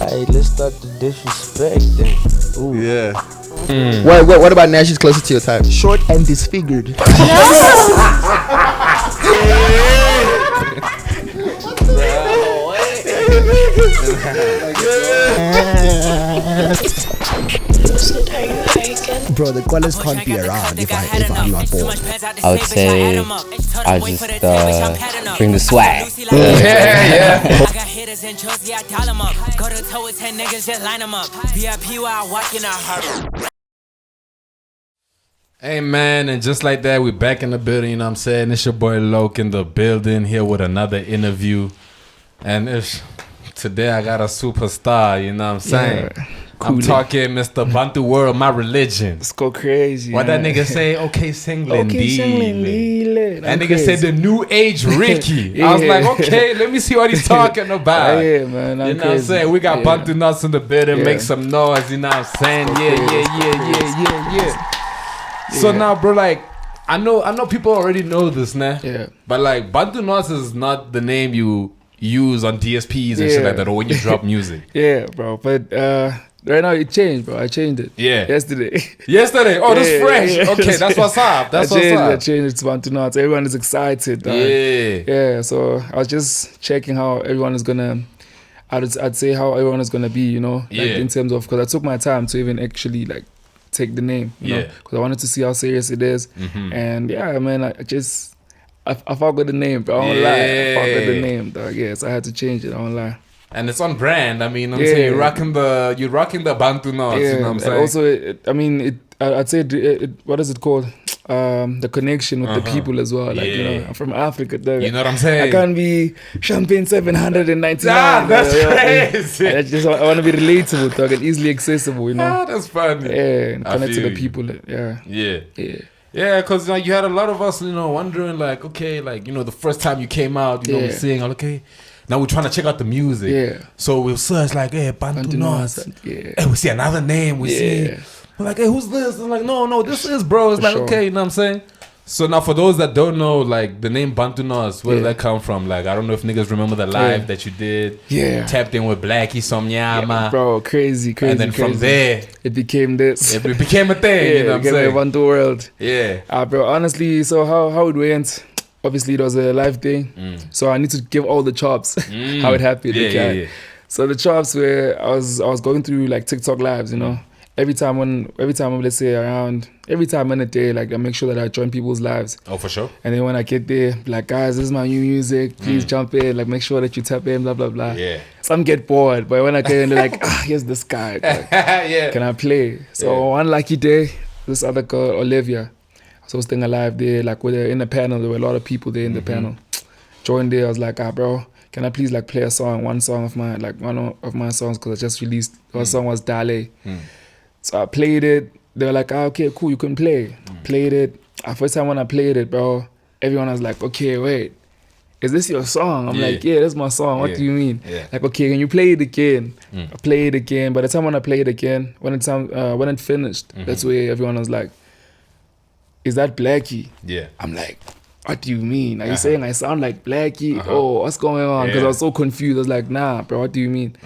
Hey, let's start the disrespecting. Ooh. Yeah. What about Nash is closer to your type? Short and disfigured. Bro, the callers can't be around if I'm not bored. I would say I just bring the swag. Yeah. I got hitters and Josie, I dial them up. Go to toe with 10 niggas, just line them up. VIP while I walk in a heart. Hey man, and just like that, we're back in the building, you know what I'm saying? It's your boy Loke in the building here with another interview. And today I got a superstar, you know what I'm saying? Yeah. I'm talking Mr. Bantu World, my religion. Let's go crazy. What that nigga say? Okay, singling Dile. That nigga said the new age Ricky. I was like, okay, let me see what he's talking about. Yeah, man. You know what I'm saying? We got Bantu Nots in the building. Make some noise, you know what I'm saying? Yeah. So now, bro, like, I know people already know this, nah? Yeah. But like, Bantu Nots is not the name you use on DSPs and shit like that, or when you drop music. Yeah, bro. But right now it changed, bro. I changed it. Yeah. Yesterday. Oh, that's fresh. Yeah. Okay, that's what's up. I changed it to Bantu Nots. Everyone is excited. Yeah. So I was just checking how everyone is gonna. I'd say how everyone is gonna be, you know, like in terms of, because I took my time to even actually like take the name, you know, because I wanted to see how serious it is. And yeah, man, I fuck with the name, but I don't lie. I fuck with the name, dog. Yeah, so I had to change it. I don't lie. And it's on brand. I mean, I'm saying you're rocking the Bantu Nots. You know what I'm saying? And also, I'd say what is it called? The connection with the people as well. Like, you know, I'm from Africa, dog. You know what I'm saying? I can't be champagne 799. That's crazy. I want to be relatable, dog, and easily accessible, you know. That's funny. Yeah, and connect to the people. Yeah, because like, you had a lot of us, you know, wondering like, okay, like, you know, the first time you came out, you know, we're saying, okay, now we're trying to check out the music. Yeah. So we'll search like, hey, Bantu Nots. Yeah. Hey, we see another name. We see. We're like, hey, who's this? I'm like, no, this is, bro. It's like, okay, you know what I'm saying? So now for those that don't know, like the name Bantu Nots, where did that come from? Like, I don't know if niggas remember the live that you did. Yeah. Tapped in with Blxckie, Sonwabile. Yeah, bro, crazy. And then from there, it became this. It became a thing, you know what I'm saying? Bantu World. Yeah. Bro, honestly, so how it went, obviously it was a live thing. So I need to give all the chops, how it happened. Yeah. So the chops were, I was going through like TikTok lives, you know. Every time let's say every time in a day, like I make sure that I join people's lives. Oh, for sure. And then when I get there, like, guys, this is my new music. Please jump in. Like, make sure that you tap in, blah, blah, blah. Yeah. Some get bored, but when I get in, they're like, here's this guy. Like, can I play? So one lucky day, this other girl, Olivia, I was hosting a live there, like in the panel. There were a lot of people there in the panel. Joined there, I was like, bro, can I please like play one song of my songs, because I just released, one song was Dale. So I played it. They were like, okay, cool, you can play. Played it. First time when I played it, bro, everyone was like, okay, wait, is this your song? I'm like, yeah, that's my song. What do you mean? Like, okay, can you play it again? I played it again. By the time when I played it again, when it finished, that's where everyone was like, is that Blxckie? Yeah. I'm like, what do you mean? Are you saying I sound like Blxckie? Oh, what's going on? Because I was so confused. I was like, nah, bro, what do you mean?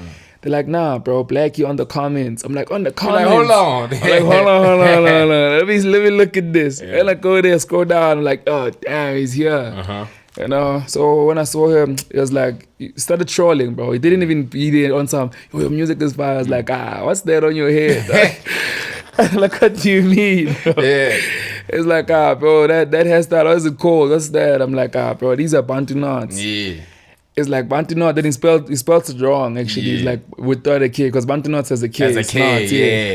They're like, nah, bro, Blxckie on the comments. I'm like, on the comments? Like, hold on. I'm like, hold on. Let me look at this. And I go there, scroll down. I'm like, oh, damn, he's here. You know, so when I saw him, it was like, he started trolling, bro. He didn't even be there on some, your music is fire. I was like, what's that on your head? Like, what do you mean? Yeah. It's like, bro, that hairstyle, what is it called? What's that? I'm like, bro, these are Bantu Nots. Yeah. It's like Bantu Nots, then he spelled it wrong, actually. It's like without a K, because Bantu Nots has a K. As a K,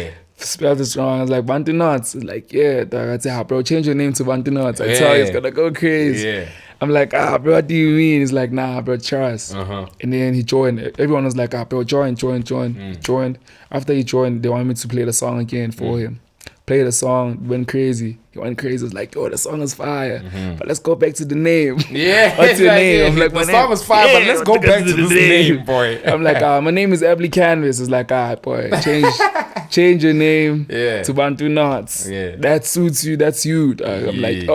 yeah. Spelled it wrong. I was like, Bantu Nots. It's like, yeah, dog. I said, bro, change your name to Bantu Nots. I tell you, it's gonna go crazy. Yeah. I'm like, bro, what do you mean? He's like, nah, bro, trust. And then he joined. Everyone was like, bro, join. Joined. After he joined, they wanted me to play the song again for him. Played the song, went crazy. He went crazy. Was like, yo, the song is fire. But let's go back to the name. Yeah. What's your name? I'm like, the song is fire, but let's go back to this name, boy. I'm like, my name is Blxckie. It's like, boy, change your name to Bantu Nots. Yeah. That suits you. That's you. I'm like,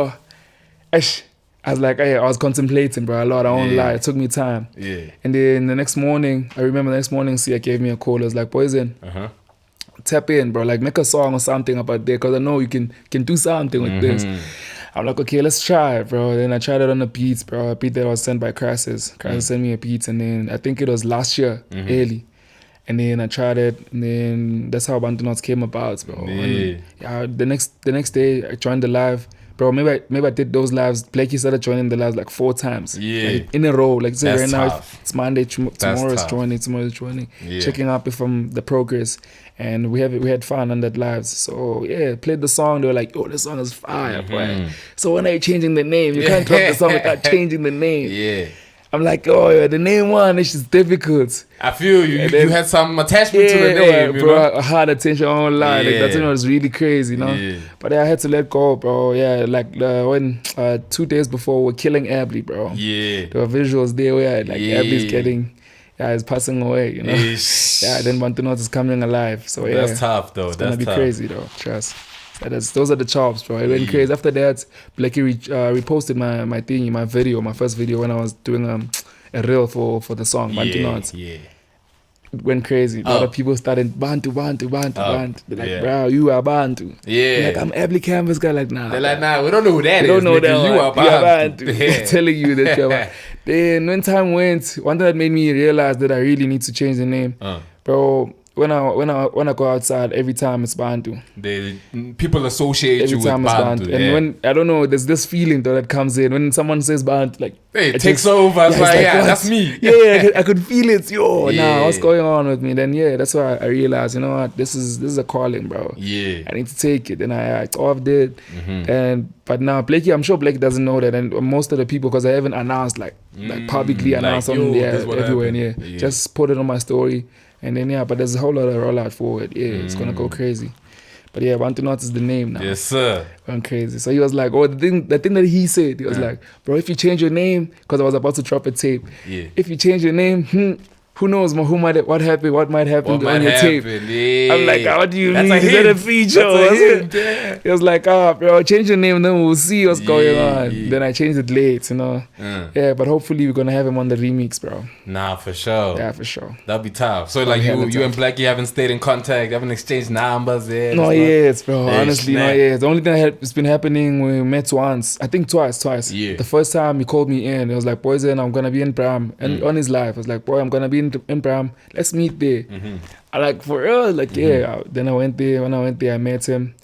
I was like, hey, I was contemplating, bro, a lot. I won't lie. It took me time. Yeah. And then the next morning, I remember the next morning, Sia gave me a call. I was like, Poison, tap in, bro. Like, make a song or something about there, because I know you can do something with this. I'm like, okay, let's try it, bro. Then I tried it on the beats, bro. A beat that was sent by Crassus. Crassus sent me a beat, and then I think it was last year, early. And then I tried it, and then that's how Bantu Nots came about, bro. And, the next day I joined the live, bro. Maybe I did those lives. Blxckie started joining the lives like 4 times, like, in a row. Like, say right now it's Monday, tomorrow is joining, checking up from the progress, and we had fun on that lives. So yeah, played the song. They were like, "Oh, the song is fire, boy." So when are you changing the name? You can't drop the song without changing the name. Yeah. I'm like, oh, yeah, the name one, it's just difficult. I feel you. You had some attachment to the name, you bro. know? I had attention online. Like, that thing was really crazy, you know? Yeah. But I had to let go, bro. Yeah, like when 2 days before, we're killing Ably, bro. Yeah. There were visuals there where like Ably's he's passing away, you know? Yeah, then Bantu Nots is coming alive. So yeah. That's tough, though. It's gonna be crazy, though. Trust. Those are the chops, bro. It went crazy. After that, Blxckie reposted my thing, my first video when I was doing a reel for the song Bantu Nots. Yeah. It went crazy. A lot of people started Bantu. They're like, bro, you are Bantu. Yeah. Like, I'm Ably Canvas guy. Like, nah. They're like, nah, we don't know who that is. We don't know that. You are Bantu. Yeah. Telling you that you're Bantu. Then when time went, one thing that made me realize that I really need to change the name, bro. When I go outside, every time it's Bantu. People associate you with Bantu. And when, I don't know, there's this feeling though that comes in when someone says Bantu, like, hey, it takes over. It's like, that's me. Yeah, I could feel it. Nah, what's going on with me? Then that's why I realized, you know what, this is a calling, bro. Yeah, I need to take it. And I carved it. But now Blxckie, I'm sure Blxckie doesn't know that, and most of the people, because I haven't announced like publicly announced on everywhere. And just put it on my story. And then but there's a whole lot of rollout forward. Yeah, it's gonna go crazy. But yeah, Bantu Nots is the name now. Yes, sir. Went crazy. So he was like, the thing that he said, he was like, bro, if you change your name, because I was about to drop a tape. Yeah. If you change your name, who knows what might happen on your tape. Yeah. I'm like, what do you mean? Is that a feature? He was like, bro, change your name, then we'll see what's going on. Yeah. Then I changed it late, you know. Yeah, but hopefully we're gonna have him on the remix, bro. Nah, for sure. Yeah, for sure. That'll be tough. So like you and Blxckie haven't stayed in contact, haven't exchanged numbers yet? No, yes, bro. Honestly, no, yes. The only thing that's been happening, we met once. I think twice. Yeah. The first time he called me in, it was like, Poison, I'm gonna be in Bram. And on his live, I was like, boy, I'm gonna be in Bram, let's meet there. I like, for real, like, yeah. Then I went there. When I went there, I met him.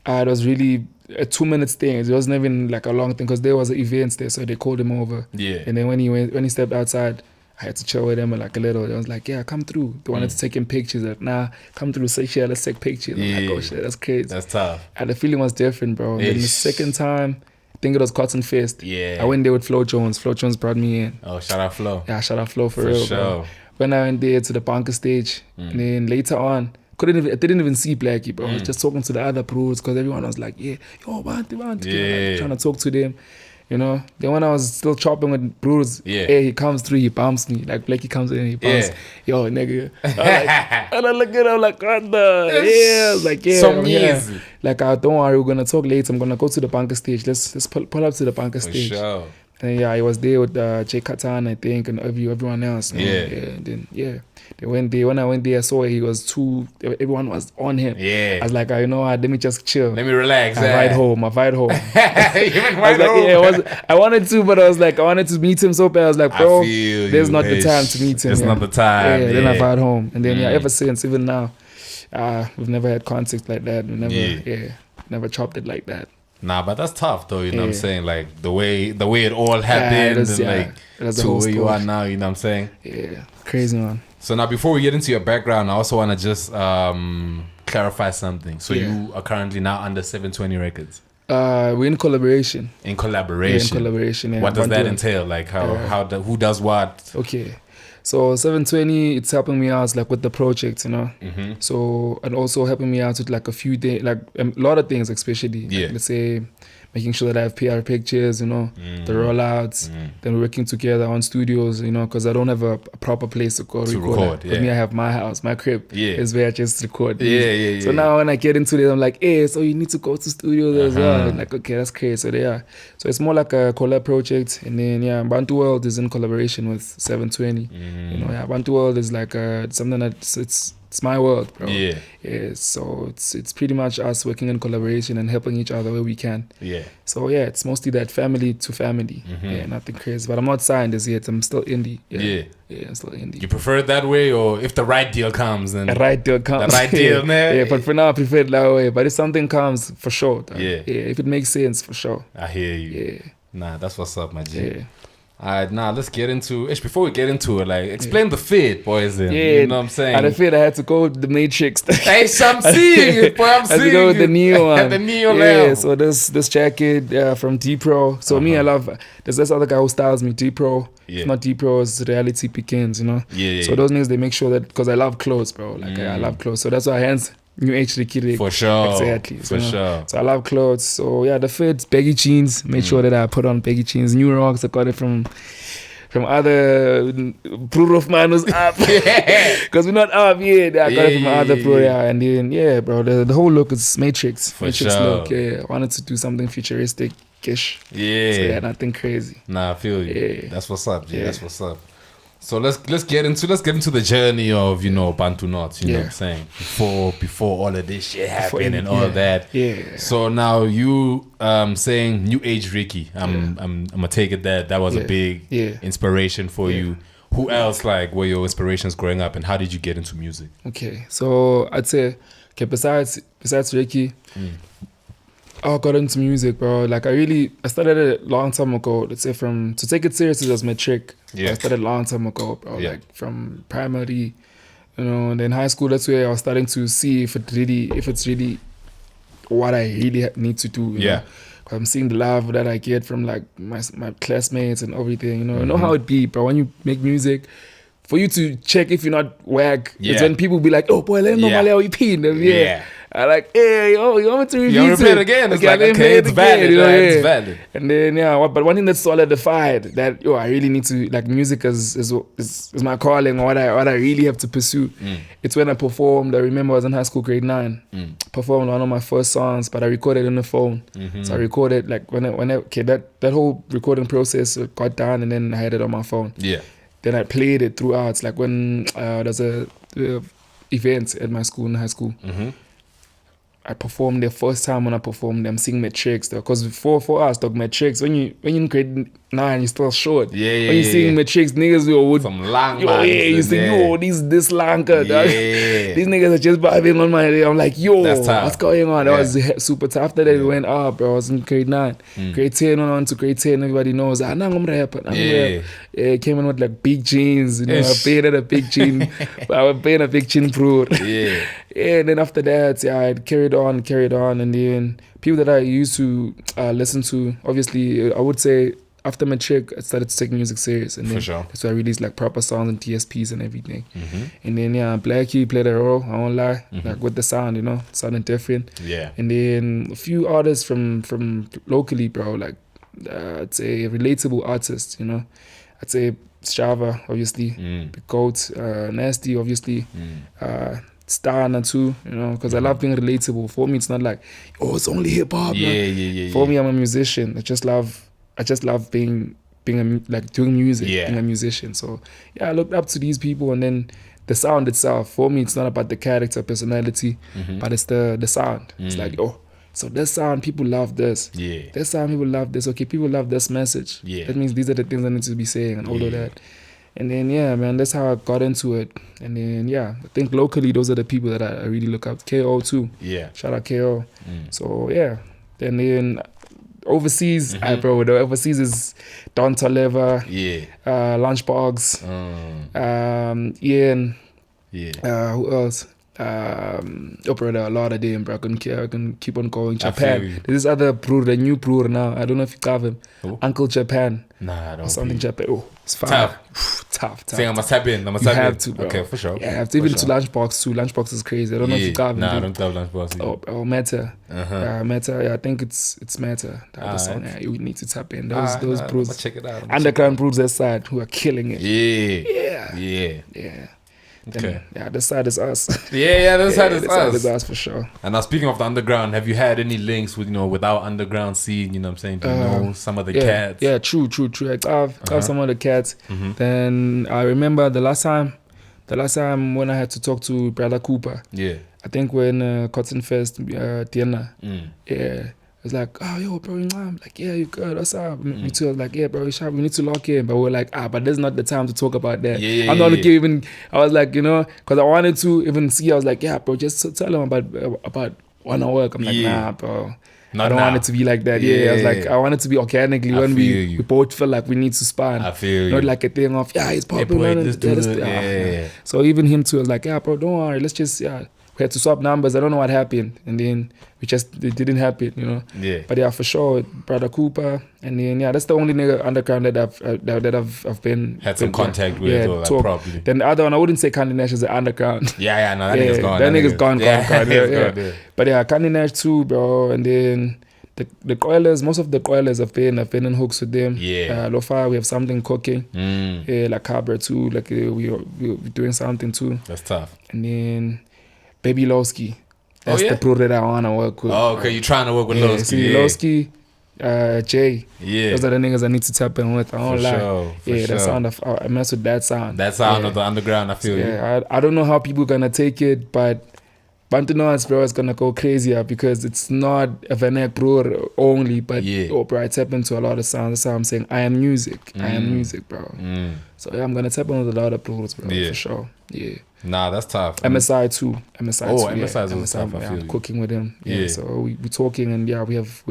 It was really a 2 minute thing. It wasn't even like a long thing, because there was events there, so they called him over. Yeah. And then when he stepped outside, I had to chill with him like a little. I was like, yeah, come through. They wanted to take him pictures. Like, nah, come through, say shit, let's take pictures. I'm like, oh shit, that's crazy. That's tough. And the feeling was different, bro. And then the second time, I think it was Cotton Fest. Yeah. I went there with Flo Jones. Flo Jones brought me in. Oh, shout out Flo. Yeah, shout out Flo for real, sure. Bro. When I went there to the bunker stage, and then later on, I didn't even see Blxckie, bro. I was just talking to the other pros, because everyone was like, yeah, yo, Bantu. Like, trying to talk to them, you know. Then when I was still chopping with bros, he comes through, he bumps me. Like, Blxckie comes in, he bumps, yo, nigga. And I look at him like, what the? Yeah, I was like, yeah. So easy. Like, don't worry, we're going to talk later. I'm going to go to the bunker stage. Let's pull up to the bunker stage. For sure. And I was there with Jay Katan, I think, and everyone else. And then they went there. When I went there, I saw everyone was on him. Yeah. I was like, you know what, let me just chill. Let me relax. I ride home. I was like, I wanted to, but I was like, I wanted to meet him so bad. I was like, bro, there's not the time to meet him. There's not the time. Yeah, then I ride home. And then, ever since, even now, we've never had contact like that. We never chopped it like that. Nah, but that's tough though, you know what I'm saying? Like the way it all happened to where you are now, you know what I'm saying? Yeah, crazy, man. So now before we get into your background, I also want to just clarify something. So you are currently now under 720 Records? We're in collaboration. In collaboration? Yeah. What does that entail? Like who does what? Okay. So 720, it's helping me out like with the project, you know. So, and also helping me out with like a few things, like a lot of things, especially. Like, let's say making sure that I have PR pictures, the rollouts. Then we're working together on studios, because I don't have a proper place to go record. For me, I have my house, my crib is where I just record. So now when I get into it, I'm like, hey, so you need to go to studios as well. Like, okay, that's crazy. So it's more like a collab project. And then, Bantu World is in collaboration with 720. Bantu World is like something that it's my world, bro. So it's pretty much us working in collaboration and helping each other where we can. So it's mostly that family to family. Nothing crazy. But I'm not signed as yet. I'm still indie. I'm still indie. You prefer it that way, or if the right deal comes, then the right deal comes. The right deal, man. But for now I prefer it that way. But if something comes, for sure. If it makes sense, for sure. I hear you. Nah, that's what's up, my G. Alright, now let's get into it. Before we get into it, like, explain the fit, boys. You know what I'm saying? At the fit, I had to go with the Matrix. Hey, so I'm seeing it, boy. I'm seeing it. I had to go with the Neo one. The Neo level. So this jacket from D-Pro. So me, I love, there's this other guy who styles me, D-Pro. If not D-Pro, it's Reality Begins, So those niggas, they make sure that, because I love clothes, bro. Like, I love clothes. So that's why hence New Age Rikiri. For sure. Exactly. For sure. So I love clothes. So the fit, baggy jeans. Made sure that I put on baggy jeans. New Rocks, I got it from other pro of mine was up. Because we're not up yet. I got it from other pro, and then bro, the whole look is Matrix. For Matrix sure. look. I wanted to do something futuristic-ish. So nothing crazy. Nah, I feel you. That's what's up, G. That's what's up. So let's get into the journey of Bantu Nots, you know what I'm saying, before all of this shit happened and all that. So now you saying New Age Ricky, I'm gonna take it that was a big inspiration for you. Who else were your inspirations growing up, and how did you get into music? Okay, so I'd say besides Ricky, I got into music, bro. Like I started it a long time ago. Let's say to take it seriously as my trick. I started a long time ago, bro. Like from primary, and then high school. That's where I was starting to see if it's really what I really need to do. You know? I'm seeing the love that I get from like my classmates and everything. You know how it be, bro. When you make music, for you to check if you're not whack, it's when people be like, oh boy, let me know my EP. I like, hey, you want me to review it? You want to play it again? It's it's valid, it's valid. And then, but one thing that's solidified that, I really need to, like, music is my calling, what I really have to pursue. It's when I performed. I remember I was in high school, grade 9. Performed one of my first songs, but I recorded on the phone. So I recorded, like, that whole recording process got done, and then I had it on my phone. Then I played it throughout. It's like when there's a event at my school, in high school. I performed the first time when I performed, I'm singing Matrix though. Because for us, dog, Matrix, when you in grade 9, you're still short. When you sing Matrix, niggas would some lang you sing, this lanka, dog. These niggas are just vibing on my head. I'm like, what's going on? That was super tough. After that, it went up, bro. I was in grade 9. Grade 10 went on to grade 10, everybody knows. I'm gonna rap. Came in with like big jeans, I paid a big jean. I was paying a big chin pro. And then after that, I carried on, and then people that I used to listen to, obviously, I would say after Matric, I started to take music serious, and then that's why I released like proper songs and TSPs and everything. And then Blxckie played a role, I won't lie, like with the sound, sounding different. And then a few artists from locally, bro, like I'd say relatable artists, I'd say Shava, obviously, Big Goat, Nasty, obviously, Starna too, because I love being relatable. For me, it's not like, it's only hip hop. For me, I'm a musician. I just love being doing music, being a musician. So I looked up to these people, and then the sound itself. For me, it's not about the character, personality, but it's the sound. It's like, so this sound, people love this. This sound, people love this. Okay, people love this message. That means these are the things I need to be saying and all of that. And then, man, that's how I got into it. And then, I think locally, those are the people that I really look up. KO too. Shout out KO. So, And then overseas, bro, the overseas is Don Toleva, Lunchbox, Ian, who else? Brother, a lot of them, bro. I can keep on going. Japan. There's this other brewer, the new brewer now. I don't know if you have him. Uncle Japan. Nah, I don't. Or something Japan. It's fire. Tough. Saying I must tap in. You have to, bro. Okay, for sure. Yeah, I have to. Even to Lunchbox too. Lunchbox is crazy. I don't know if you got Nah, I don't have Lunchbox. Oh, Meta. Meta. Yeah, I think it's Meta. The other song. Yeah, you need to tap in. Those bros. Check it out. Underground bros that side who are killing it. Yeah. Okay. Yeah, this side is us. Yeah, this side is this us. side is us for sure. And now speaking of the underground, have you had any links with with our underground scene? You know what I'm saying? Do you know some of the cats? Yeah, true. I got some of the cats. Then I remember the last time when I had to talk to Brother Cooper. Yeah. I think when Cotton Fest, Tiana. Yeah. It's like, oh, yo, bro, I'm like, yeah, you good, what's up? Me too. I was like, yeah, bro, we need to lock in. But we're like, but this is not the time to talk about that. I'm not looking even, I was like, because I wanted to even see, I was like, yeah, bro, just tell him about when I work. I'm like, nah, bro. I don't want it to be like that. I was like, I want it to be organically when we both feel like we need to span. I feel you. Not like a thing of, he's popping. Let's do it. So even him too, I was like, yeah, bro, don't worry, let's just, we had to swap numbers. I don't know what happened. And then it didn't happen, Yeah. But yeah, for sure, Brother Cooper. And then, that's the only nigga underground that I've been... Had some contact with or like probably. Then the other one, I wouldn't say Candy Nash is an underground. No, that nigga's gone. That nigga's gone. Yeah. But yeah, Candy Nash too, bro. And then the Coilers, most of the Coilers I've been in hooks with them. Yeah. Lofa, we have something cooking. Yeah, like Cabra too. Like we're doing something too. That's tough. And then... Baby Lowkeyofficial. That's the pro that I want to work with. Oh, okay. You're trying to work with Lowkeyofficial. See, Lowkeyofficial, Jay. Yeah. Those are the niggas I need to tap in with. I don't lie. That sound of, I mess with that sound. That sound of the underground, I feel you. I don't know how people are going to take it, but Bantu Nots, bro, is going to go crazier because it's not a Vanek bro only, but bro, I tap into a lot of sounds. That's how I'm saying I am music. I am music, bro. So I'm going to tap in with a lot of bros, bro, for sure. Yeah. Nah, that's tough. MSI too. MSI too. MSI is tough. I'm cooking with him. Yeah. So we're talking, and we have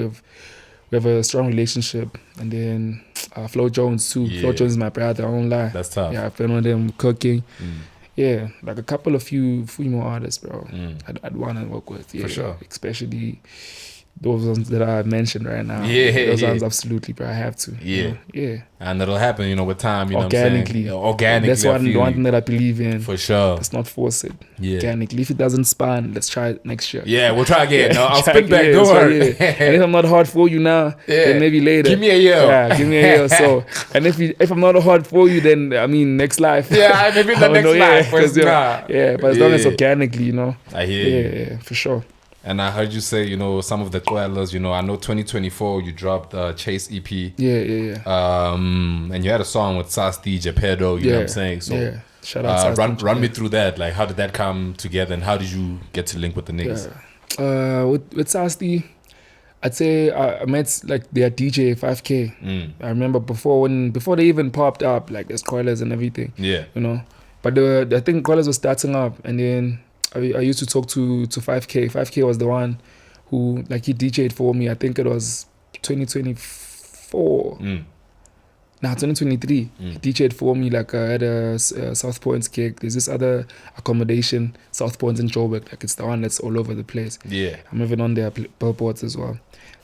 a strong relationship. And then Flo Jones too. Flo Jones is my brother. I won't lie. That's tough. Yeah, I've been with him cooking. Yeah, like a couple of few more artists, bro. I'd want to work with. Yeah, for sure. Especially those ones that I mentioned right now. Those ones absolutely, bro. I have to. Yeah. And it'll happen, with time. Organically. Organically. That's one thing that I believe in. For sure. Let's not force it. Organically. If it doesn't span, let's try it next year. Yeah, we'll try again. No, I'll spin back. Don't worry. And if I'm not hard for you now, then maybe later. Give me a year. Yeah, give me a year. So, and if I'm not hard for you, then next life. Yeah, maybe the next life. But as long as organically, I hear you. Yeah, for sure. And I heard you say, some of the Coelhos, I know 2024 you dropped Chase EP. Yeah. And you had a song with Sasti, Gepedo, you know what I'm saying? So shout out Sasti. Run me through that. Like, how did that come together and how did you get to link with the niggas? With Sasti, I'd say I met like their DJ 5K. I remember before they even popped up, like there's Coilers and everything. Yeah. But I think Coilers was starting up, and then I used to talk to 5K. 5K was the one who, like, he DJ'd for me. I think it was 2024. 2023. He DJ'd for me, like, at a South Point's gig. There's this other accommodation, South Point in Joburg. Like, it's the one that's all over the place. Yeah. I'm even on their billboards as well.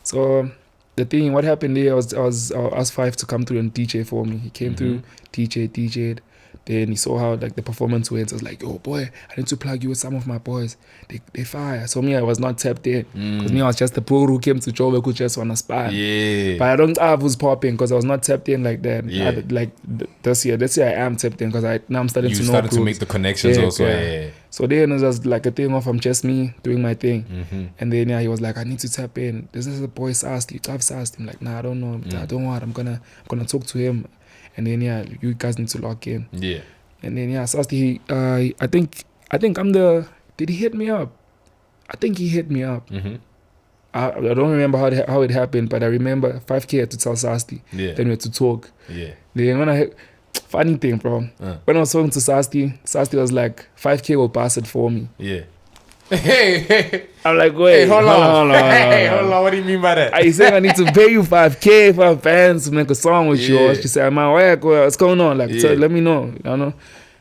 So the thing, what happened there, I asked 5 to come through and DJ for me. He came through, DJ'd. Then he saw how like the performance went. I was like, "Oh boy, I need to plug you with some of my boys. They fire." So me, I was not tapped in because me, I was just the pro who came to Joburg who just wanna spy. Yeah. But I don't have who's popping because I was not tapped in like that. Yeah. This year I am tapped in because now I'm starting to know. You started to make the connections also. Yeah. So then it was like a thing of I'm just me doing my thing. And then he was like, "I need to tap in. This is a boy Sasti. I've asked him like, nah, I don't know. I don't want. I'm gonna talk to him." And then you guys need to lock in. Yeah. And then Sasti, I think I'm the. Did he hit me up? I think he hit me up. I don't remember how it happened, but I remember 5K had to tell Sasti. Yeah. Then we had to talk. Yeah. Then funny thing, bro. When I was talking to Sasti was like, 5K will pass it for me. Yeah. Hey. I'm like, wait, hold on. Hey, hold on. What do you mean by that? I saying I need to pay you 5K for fans to make a song with you. Or she said, "Man, what's going on? Like, so let me know,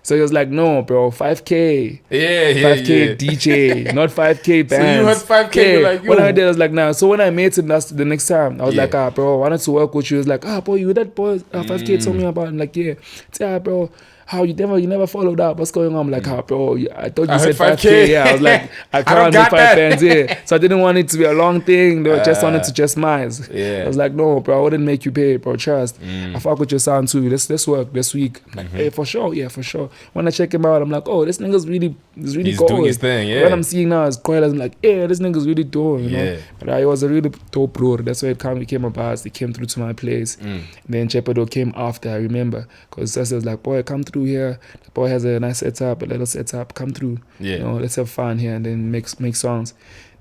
So he was like, no, bro, 5K. 5K DJ, not 5K bands. So you had 5K, you're like, yo. When I did, I was like, nah. So when I met him the next time, I was like, bro, I wanted to work with you. He was like, boy, you that boy 5K told me about. I'm like, yeah, bro. How you never followed up? What's going on? I'm like, bro, I thought you said 5K. Yeah, I was like, I can't do 5 bands. Yeah, so I didn't want it to be a long thing. They just wanted to just miles. I was like, no, bro, I wouldn't make you pay, bro. Trust. I fuck with your sound too. Let's work this week. I'm like, hey, for sure. Yeah, for sure. When I check him out, I'm like, oh, this nigga's really He's cool. doing his thing. Yeah. What I'm seeing now is quite. I'm like, yeah, this nigga's really dope. You know. But I was a really dope bro. That's why it came about. They came through to my place. And then Chepedo came after. I remember because Sasa was like, boy, come through here. The boy has a nice setup, a little setup. Come through. You know, let's have fun here and then make songs.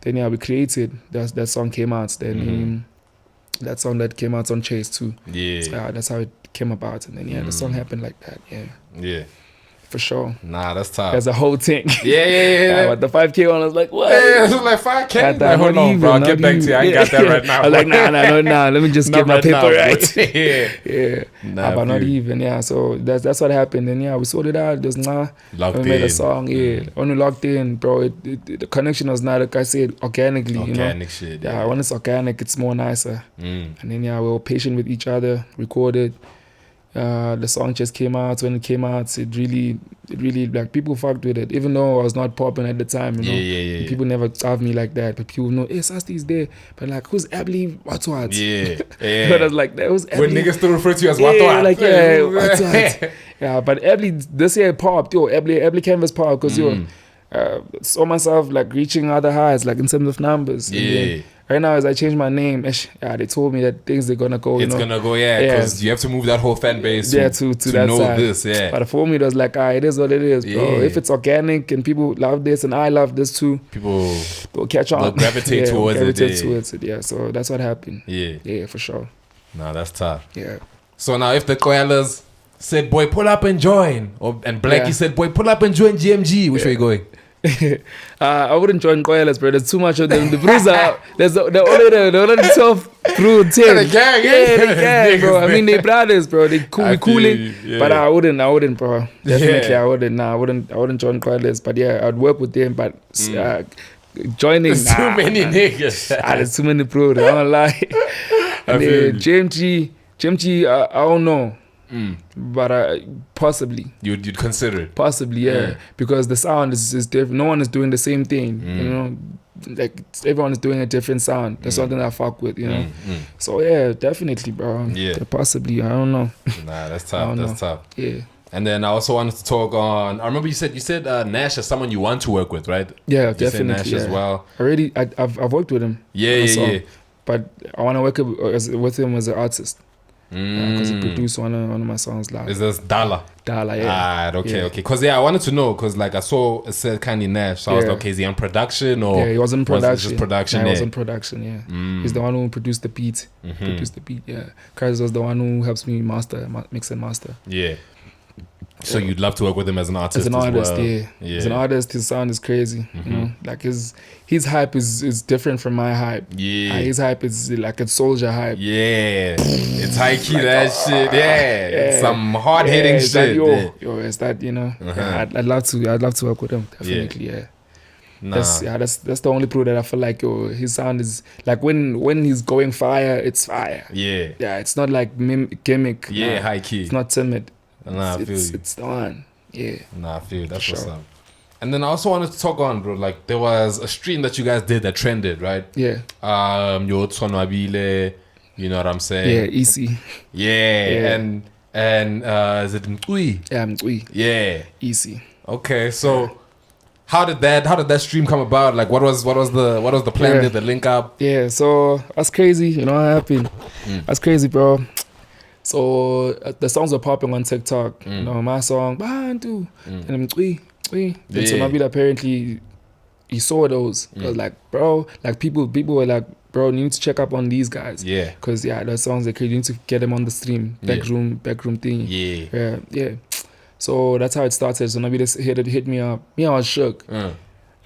Then we created. That song came out. Then that song that came out on Chase too. So, that's how it came about. And then the song happened like that. Yeah. For sure. Nah, that's tough. As a whole thing. Yeah. But the 5K one, I was like, what? Yeah, it was like 5K. Like, hold on, bro. I'll get back to you. I ain't got that right now. I was like, nah. Let me just get my paper right. Yeah. But not even. Yeah. So that's what happened. And we sorted out. Just we made a song. When we locked in, bro, the connection was not, like I said, organically. Organic shit. Yeah. When it's organic, it's more nicer. And then we were patient with each other. Recorded. The song just came out. When it came out, it really like people fucked with it. Even though I was not popping at the time, you know. People never served me like that, but people know, hey, Sasti's there. But like, who's Abli? What? Yeah. But I was like, that was Abli. When niggas still refer to you as what? Like what? Yeah, but Abli this year popped. Abli Canvas popped because saw myself like reaching other highs, like in terms of numbers. Right now, as I change my name, they told me that things are gonna go. It's gonna go, because you have to move that whole fan base. To that know side. This, But for me, it was like, it is what it is, bro. If it's organic and people love this and I love this too, people will catch on. They'll gravitate towards it. Yeah, so that's what happened. Yeah, for sure. Nah, that's tough. Yeah. So now, if the Koalas said, "Boy, pull up and join," and Blxckie said, "Boy, pull up and join GMG," which way you going? I wouldn't join Koalas, bro. There's too much of them. The brews are there's the only 12 brew team. The gang, the gang, bro. I mean, they brothers, bro. They cooling. But I wouldn't, bro. Definitely, I wouldn't. Nah, I wouldn't join Koalas. But I'd work with them. But joining, there's too many niggas. There's too many bro. I don't lie. And GMG, I don't know. But possibly you'd consider it, possibly, because the sound is different. No one is doing the same thing, you know. Like everyone is doing a different sound. That's something I fuck with, you know. So definitely, bro. Possibly, I don't know. Nah, that's tough. That's tough. Yeah. And then I also wanted to talk on. I remember you said Nash is someone you want to work with, right? Yeah, you definitely. Nash as well. Already, I've worked with him. Yeah. But I want to work with him as an artist. Because he produced one of my songs live. Is this Dala? Dala, yeah. Okay. Because I wanted to know, because like I saw it said Kanye Nash, so I was like, okay, is he on production or? Yeah, he was in production. Just production. He was in production. Yeah. He's the one who produced the beat. Yeah. Kraz was the one who helps me mix and master. Yeah. So you'd love to work with him as an artist? As an artist, well. yeah. As an artist, his sound is crazy. You know, like his hype is different from my hype. Yeah. His hype is like a soldier hype. Yeah. It's high key like, that shit. It's some hard hitting shit. Yo, it's that, you know. I'd love to work with him. Definitely. Yeah. Nah. That's the only proof that I feel like his sound is like when he's going fire, it's fire. Yeah. Yeah. It's not like gimmick. Yeah, high key. It's not timid. Nah, I feel you. It's the one. Yeah. Nah, I feel you. That's what's up. And then I also wanted to talk on, bro, like there was a stream that you guys did that trended, right? Yeah. Your Sonwabile, you know what I'm saying? Yeah, easy. Yeah. And is it Mtui? Yeah, Mtui. Yeah. Easy. Okay, so how did that stream come about? Like what was the plan? Did the link up? Yeah, so that's crazy, you know what happened? That's crazy, bro. So the songs were popping on TikTok. You know, my song, Bantu, and then Then Sonwabile apparently he saw those. I was like, bro, like people were like, bro, you need to check up on these guys. Yeah. Because those songs are crazy. You need to get them on the stream, backroom thing. Yeah. So that's how it started. Sonwabile hit me up. I was shook.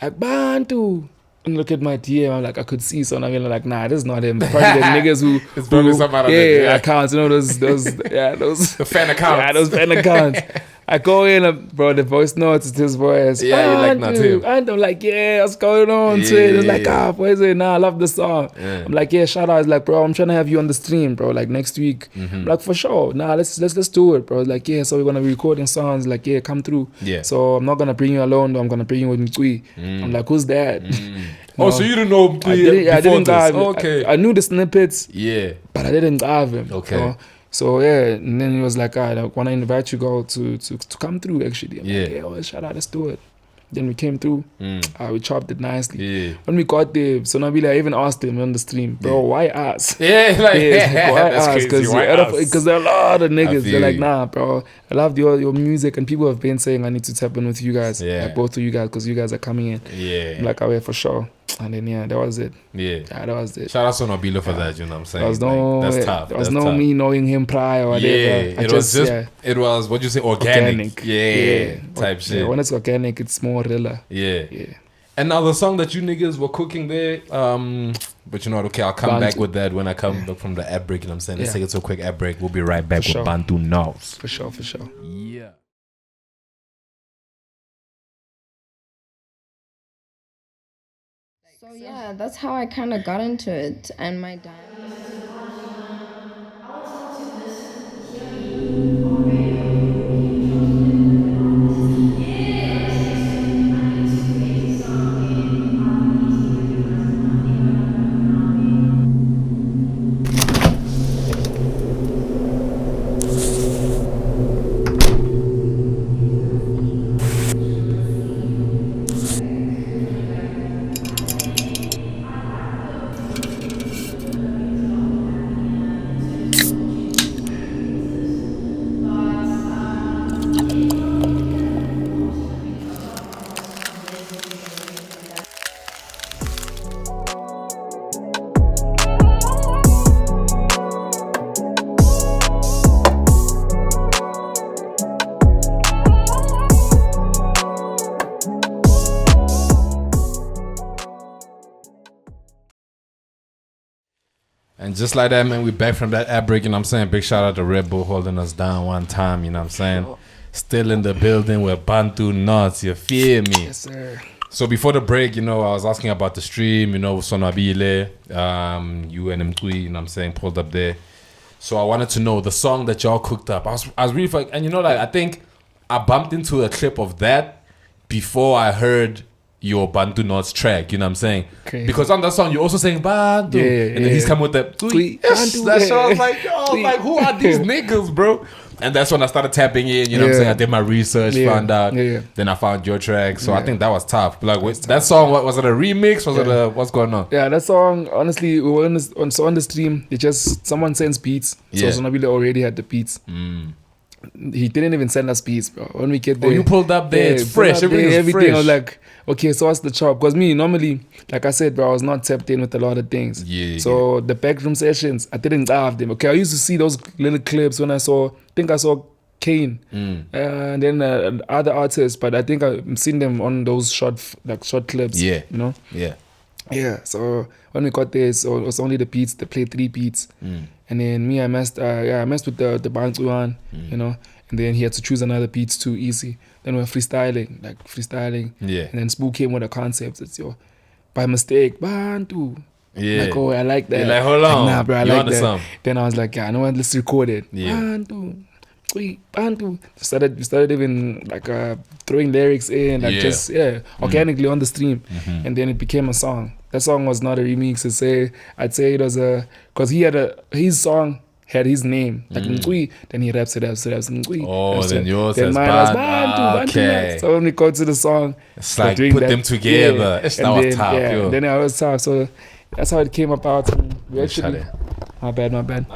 Like Bantu. And look at my DM, I'm like, I could see Sonwabile, like, nah, this is not him. Probably the niggas who it's probably some out of it. Accounts, you know, those the fan accounts. Yeah, those fan accounts. I go in, bro, the voice notes, it's his voice. Yeah, you're like, not him. And I'm like, yeah, what's going on? Yeah. It's like, what is it? Nah, I love the song. Yeah. I'm like, yeah, shout out. He's like, bro, I'm trying to have you on the stream, bro, like next week. I'm like, for sure. Nah, let's do it, bro. Like, yeah, so we're gonna be recording songs. Like, yeah, come through. Yeah. So I'm not gonna bring you alone, though. I'm gonna bring you with Blxckie. I'm like, who's that? Oh, so you didn't know I didn't dive. Okay. I knew the snippets. Yeah. But I didn't dive him. Okay. You know? So yeah, and then he was like, I want to invite you girl to come through actually. I'm like, yeah, well, shout out, let's do it. Then we came through, we chopped it nicely. Yeah. When we got there, Sonwabile, I even asked him on the stream, bro, why us? Yeah, like, why that's us? crazy. Because there are a lot of niggas. They're like, you. nah, bro, I loved your music, and people have been saying I need to tap in with you guys, Yeah. like both of you guys, because you guys are coming in. Yeah. I'm like, oh yeah, for sure. And then yeah, that was it. Yeah. Yeah, that was it. Shout out Sonwabile for that, you know what I'm saying? There was no, that's tough. There was That's no tough. me knowing him prior or whatever. Yeah, it was what'd you say, organic. Yeah, type shit. Yeah, when it's organic, it's more realer. Yeah. Yeah. And now the song that you niggas were cooking there, but you know what, okay, I'll come back with that when I come back from the ad break, you know what I'm saying? Let's Yeah. take it to a quick ad break. We'll be right back For with sure. Bantu Nots. For sure. Yeah. So yeah, that's how I kind of got into it, and my dad. And just like that, man, we back from that ad break, you know what I'm saying? Big shout out to Red Bull holding us down one time, you know what I'm saying? Still in the building with Bantu Nots, you feel me? Yes, sir. So before the break, you know, I was asking about the stream, you know, Sonwabile, you and Blxckie, you know what I'm saying, pulled up there. So I wanted to know the song that y'all cooked up. I was really, and you know, like, I think I bumped into a clip of that before I heard your Bantu Nots track, you know what I'm saying? Okay. Because on that song, you're also saying Bantu. And then he's coming with the Blxckie, yes, Bantu, that show. I was yeah. like, yo, like, who are these niggas, bro? And that's when I started tapping in, you know what I'm saying? I did my research, found out. Then I found your track. So I think that was tough. Like, wait, that song, was it a remix? Was it a, what's going on? Yeah, that song, honestly, we were on the stream. It just, someone sends beats. So Sonwabile already had the beats. He didn't even send us beats, bro. When we get there. Oh, you pulled up there. It's fresh. Everything I was fresh. like, okay, so what's the chop? Because me, normally, like I said, bro, I was not tapped in with a lot of things. So the backroom sessions, I didn't have them. Okay, I used to see those little clips when I think I saw Kane and then other artists, but I think I've seen them on those short clips. You know? Yeah, so when we got there, so it was only the beats. They played 3 beats. And then me, I messed with the Bantu one, you know. And then he had to choose another beats too, easy. Then we're freestyling. Yeah. And then Spook came with a concept. It's by mistake, Bantu. Like, oh, I like that. You're like, hold on. Like, nah, bro, I you like that. Some. Then I was like, yeah, I know what, let's record it. Yeah. Bantu. We started even like throwing lyrics in, like just organically on the stream, and then it became a song. That song was not a remix. I'd say it was because he had his song had his name like Blxckie, then he raps Blxckie. Oh, then yours then has mine was Bantu. Okay. So when we go to the song, it's like put them together. That was tough. Yeah, then I was tough. So that's how it came about. And we actually, my bad.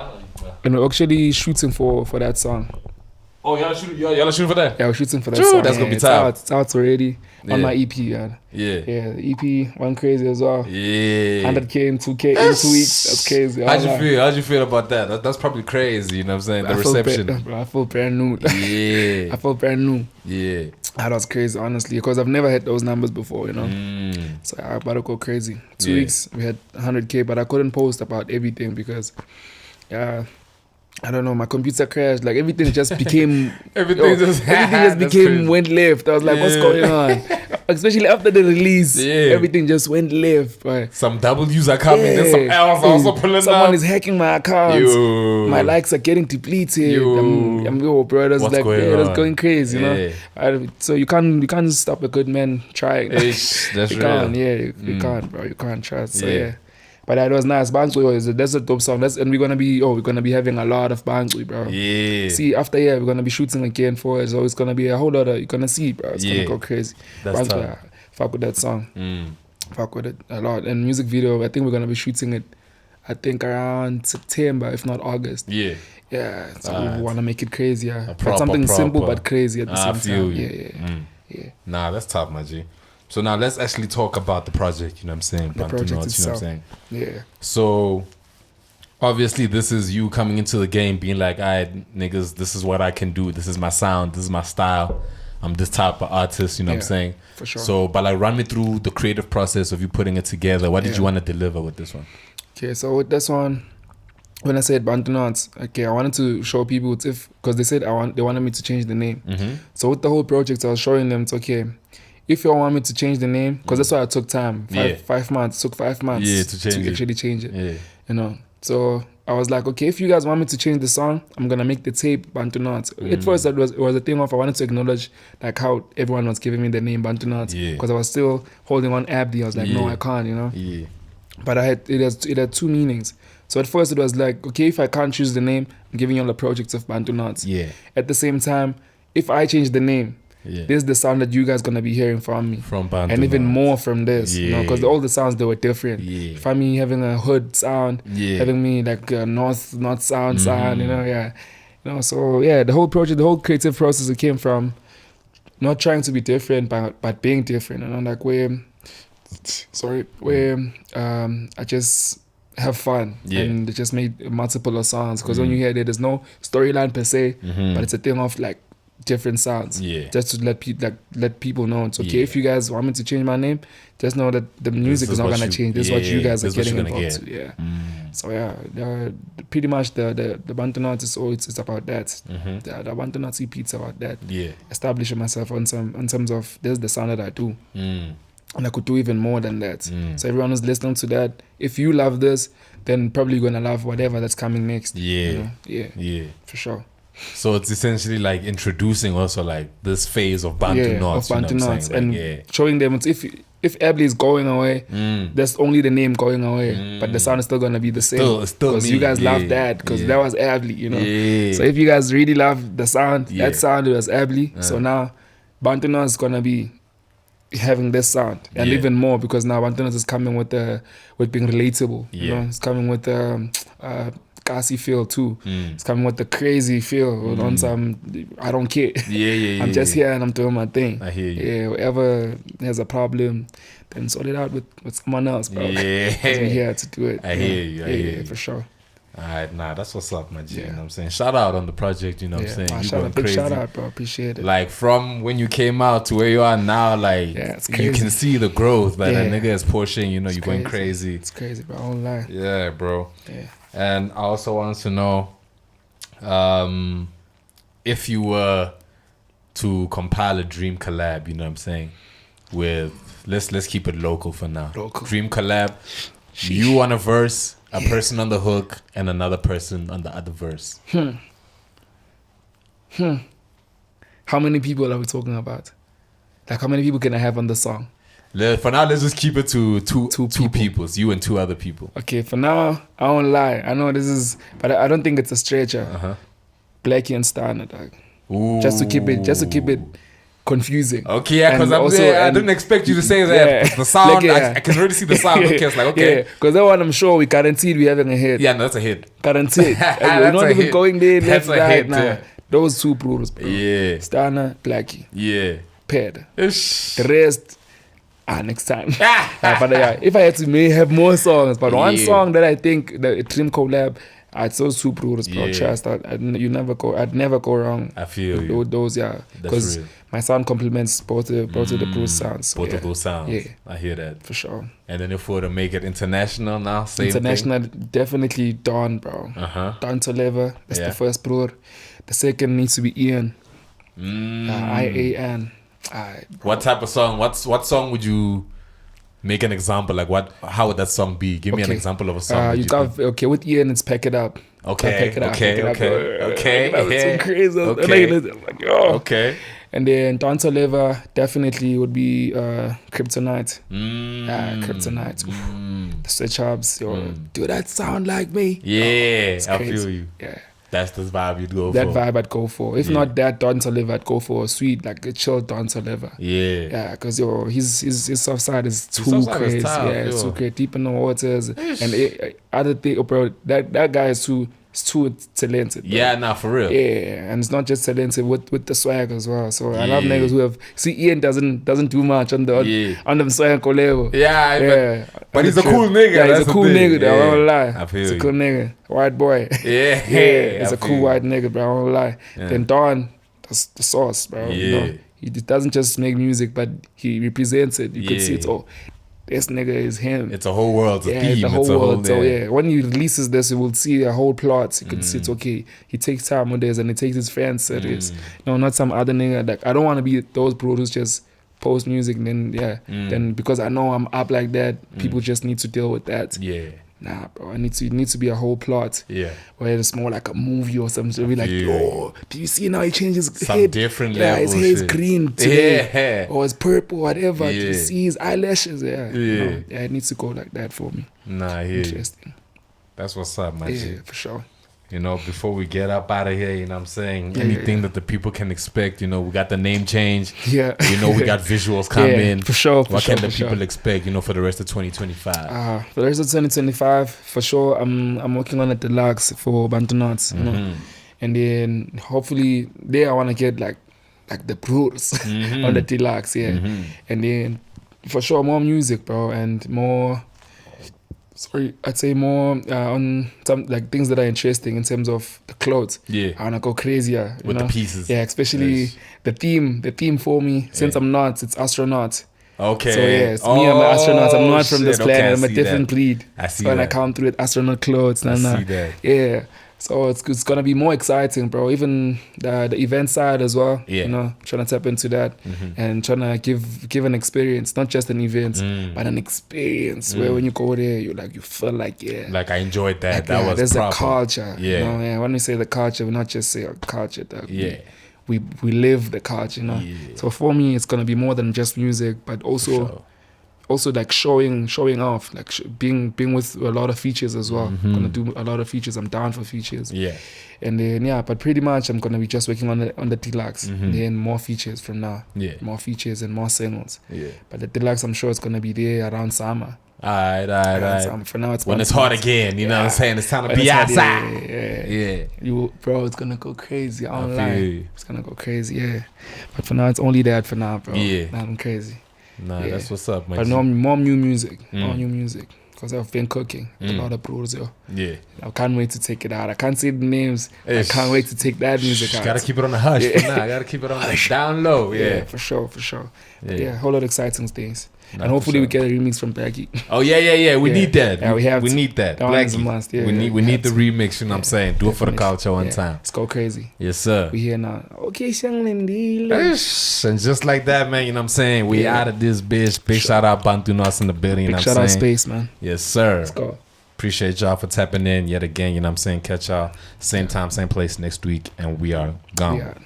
And we're actually shooting for that song. Oh, y'all shooting for that? Yeah, we're shooting for that song. That's gonna be tough. It's out already on my EP. Yeah, the EP went crazy as well. 100K in 2K in 2 weeks. That's crazy. How'd you feel about that? That's probably crazy. You know what I'm saying? The reception. I feel brand new. Yeah. I feel brand new. Yeah. That was crazy, honestly, because I've never had those numbers before, you know. So I about to go crazy. 2 weeks we had 100K, but I couldn't post about everything because, I don't know, my computer crashed. Like everything just became Everything just became crazy. went left. I was like, what's going on? Especially after the release, everything just went left. Right? Some W's are coming, then some L's are also pulling Someone up. is hacking my accounts. My likes are getting depleted. I'm bro, that's like that's going crazy, you know. So you can't stop a good man trying. That's you real. can't, you can't, bro. You can't trust. So but that was nice. Bantu, that's a dope song. And we're gonna be having a lot of Bantu, bro. Yeah. See, after we're gonna be shooting again for it, so it's gonna be a whole lot of, you're gonna see, bro. It's gonna go crazy. That's Bantu, tough. fuck with that song. Fuck with it a lot. And music video, I think we're gonna be shooting it, I think around September, if not August. Yeah. So we wanna make it crazy. But proper, something simple but crazy at the I same feel time. you. Yeah. Nah, that's tough, my G. So now let's actually talk about the project, you know what I'm saying? The project Nots, you know what I'm itself. saying? Yeah. So obviously this is you coming into the game being like, alright, niggas, this is what I can do. This is my sound. This is my style. I'm this type of artist, you know what I'm saying? For sure. So, but like run me through the creative process of you putting it together. What did you want to deliver with this one? Okay, so with this one, when I said Bantu Nots, okay, I wanted to show people because they said they wanted me to change the name. So with the whole project, I was showing them, it's okay. If you want me to change the name, because that's why it took time. 5 months. Took 5 months to actually change it. Yeah. You know. So I was like, okay, if you guys want me to change the song, I'm gonna make the tape Bantu Nots. At first, it was a thing of I wanted to acknowledge like how everyone was giving me the name Bantu Nots, because I was still holding on Abdi. I was like, no, I can't, you know. Yeah. But it had two meanings. So at first it was like, okay, if I can't choose the name, I'm giving you all the projects of Bantu Nots. Yeah. At the same time, if I change the name, this is the sound that you guys gonna be hearing from me, from Bantu and even Nots. more from this, you know, because all the sounds, they were different. Find me having a hood sound, having me like a north sound, you know, you know. So the whole project, the whole creative process, it came from not trying to be different, but being different, you know, like where I just have fun and just made multiple of songs, because when you hear there's no storyline per se, but it's a thing of like different sounds, just to let people know it's okay. If you guys want me to change my name, just know that the music is not gonna change. This is what you guys are getting involved to. So pretty much the Bantu Nots is it's about that. The Bantu Nots EP, it's about that. Establishing myself on terms of this is the sound that I do, and I could do even more than that. So everyone who's listening to that, if you love this, then probably you're gonna love whatever that's coming next. You know? For sure. So it's essentially like introducing also like this phase of Bantu Nots, of Bantu you know Nots, like, and showing them if Abli is going away, that's only the name going away, but the sound is still gonna be the same. Because you guys love that, because that was Abli, you know. So if you guys really love the sound, that sound was Abli. So now Bantu Nots is gonna be having this sound, and even more, because now Bantu Nots is coming with being relatable. You know, it's coming with Kasi feel too. It's coming with the crazy feel on some I don't care. I'm just here and I'm doing my thing. I hear you. Whoever has a problem, then sort it out with someone else, bro. We're here to do it. I hear you. I hear you. For sure. Alright, that's what's up, my G. You know what I'm saying? Shout out on the project, you know what I'm saying? You going crazy. Shout out, bro. Appreciate it. Like from when you came out to where you are now, like you can see the growth. Like that nigga is pushing, you know, you're going crazy. It's crazy, bro. I won't lie. Yeah, bro. Yeah. And I also wanted to know if you were to compile a dream collab, you know what I'm saying? With let's keep it local for now. Dream collab. You on a verse, a person on the hook, and another person on the other verse. How many people are we talking about? Like how many people can I have on the song? For now, let's just keep it to two peoples, you and two other people. Okay, for now, I won't lie. I know this is, but I don't think it's a stretcher. Blxckie and Stana, dog. Ooh. Just to keep it confusing. Okay, because I didn't expect you to say that. The sound, I can already see the sound. Okay, it's like, okay. Because that one, I'm sure we guaranteed we having a hit. Yeah, no, that's a hit. Guaranteed. We're not even going there left, right now. Those two bros, bro. Yeah. Stana, Blxckie. Yeah. Paired. Ish. The rest, next time. But if I had to have more songs, but one song that I think, the dream collab, It's those two brothers, bro. Yeah. Trust. I'd never go wrong. I feel you. With those, yeah. Because my sound complements both the bros sounds. Both of those sounds. Yeah. I hear that. For sure. And then if we were to make it international now, same international, thing? Definitely Don, bro. Don Toleva. That's the first brother. The second needs to be Ian. IAN. What type of song? What song would you make an example? Like how would that song be? Give me an example of a song. With Ian, it's Pack It Up. Okay. It's so crazy. Okay. And then Don Toleva definitely would be Kryptonite. Kryptonite. The Switch Hubs. Do that sound like me? Yeah, I feel you. Yeah. That's the vibe you'd go for. That vibe I'd go for. If not that Don Toleva, I'd go for a sweet, like a chill Don Toleva. Yeah. Yeah, because his soft side is too crazy. It's too crazy. Deep in the waters. And other thing, bro, that guy is too talented. Bro. Yeah, nah, for real. Yeah, and it's not just talented with the swag as well. So I love niggas who have. See, Ian doesn't do much on the swag level. Yeah. But he's a cool nigga. Yeah, he's a cool nigga. Yeah. I won't lie. I feel he's a cool nigga, white boy. Yeah, he's a cool white nigga, bro. I won't lie. Yeah. Then Don, that's the sauce, bro. Yeah. You know, he doesn't just make music, but he represents it. You can see it. Oh, this nigga is him. It's a whole world. It's a theme. The whole world. So when he releases this, you will see a whole plot. You can see it's okay. He takes time with this and he takes his fans serious. No, not some other nigga. Like I don't want to be those bros who just post music and then because I know I'm up like that, people just need to deal with that. Yeah. Nah, bro. It needs to be a whole plot. Yeah. Where it's more like a movie or something. So be like, yo, do you see now he changes his some head? Different level. His hair is green today. Yeah. Or it's purple, whatever. Yeah. Do you see his eyelashes? Yeah. Yeah. It needs to go like that for me. Nah, yeah. Interesting. That's what's up, man. Yeah, for sure. You know, before we get up out of here, you know what I'm saying? Anything that the people can expect, you know, we got the name change. Yeah. You know, we got visuals coming. For sure. What can the people expect, you know, for the rest of 2025? For the rest of 2025, for sure, I'm working on a deluxe for Bantu Nots, you know. And then hopefully there I want to get like the pros on the deluxe, And then for sure more music, bro, and more... I'd say more on some like things that are interesting in terms of the clothes. Yeah. I wanna go crazier with the pieces. Yeah, especially the theme. The theme for me, since I'm not, it's astronaut. Okay. So it's me. I'm an astronaut. I'm not from this planet. I'm a different breed. I see so when I come through with astronaut clothes, I see that. Yeah. So it's gonna be more exciting, bro. Even the event side as well. Yeah. You know, trying to tap into that and trying to give an experience, not just an event, but an experience where when you go there, you feel like like I enjoyed that. Like, that was there's proper. a culture. Yeah. You know, when we say the culture, we not just say a culture. Yeah. We live the culture. You know. Yeah. So for me, it's gonna be more than just music, but also. Also like showing off, like being with a lot of features as well. I'm gonna do a lot of features. I'm down for features. Yeah. And then but pretty much I'm gonna be just working on the deluxe. And then more features from now. Yeah. More features and more singles. Yeah. But the deluxe I'm sure it's gonna be there around summer. Alright. For now it's when it's hot again, you know what I'm saying? It's time to be outside. Bro, it's gonna go crazy. I don't lie. It's gonna go crazy, But for now it's only that for now, bro. Yeah. I'm crazy. Nah, that's what's up, man. But more new music. More new music. Because I've been cooking with a lot of bros, yo. Yeah. I can't wait to take it out. I can't say the names. I can't wait to take that music out. Gotta keep it on the hush for now. Gotta keep it on the down low. Yeah. For sure. But a whole lot of exciting things. And hopefully we get a remix from Blxckie. Oh yeah. We need that. Yeah, we need that. That one's a must. We need the remix, you know what I'm saying? Do it for the culture one time. Let's go crazy. Yes, sir. We here now. Okay, and just like that, man, you know what I'm saying? We out of this bitch. Big shout out Bantu Nots in the building, you know what I'm saying? Big shout out Space, man. Yes, sir. Let's go. Appreciate y'all for tapping in yet again, you know what I'm saying? Catch y'all same time, same place next week, and we are gone.